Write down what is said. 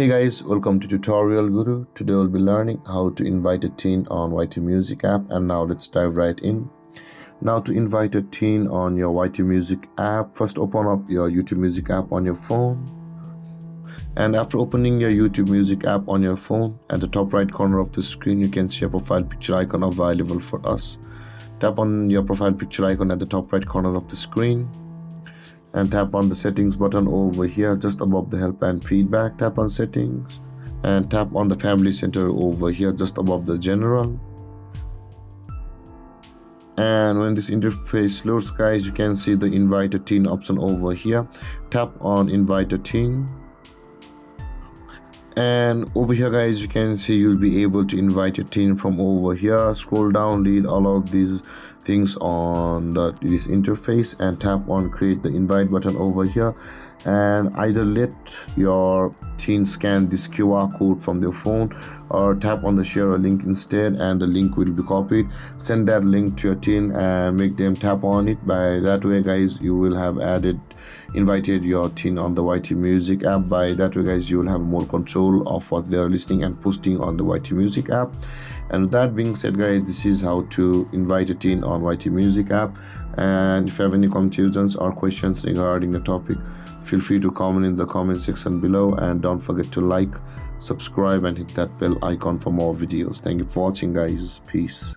Hey guys, welcome to TutorialGuru. Today we'll be learning how to invite a teen on YT Music app, and now let's dive right in. Now to invite a teen on your YT Music app, first open up your YouTube Music app on your phone. And after opening your YouTube Music app on your phone, at the top right corner of the screen you can see a profile picture icon available for us. Tap on your profile picture icon at the top right corner of the screen and tap on the settings button over here just above the help and feedback. Tap on settings and tap on the family center over here just above the general. And when this interface loads, guys, you can see the invite a teen option over here. Tap on invite a teen, and over here, guys, you can see you'll be able to invite a teen from over here. Scroll down, read all of these things on this interface and tap on create the invite button over here, and either let your teen scan this QR code from their phone or tap on the share a link instead, and the link will be copied. Send that link to your teen and make them tap on it. By that way, guys, you will have invited your teen on the YT Music app. By that way, guys, you will have more control of what they are listening and posting on the YT Music app. And with that being said, guys, this is how to invite a teen on YT Music app. And if you have any confusions or questions regarding the topic, feel free to comment in the comment section below, and don't forget to like, subscribe and hit that bell icon for more videos. Thank you for watching, guys. Peace.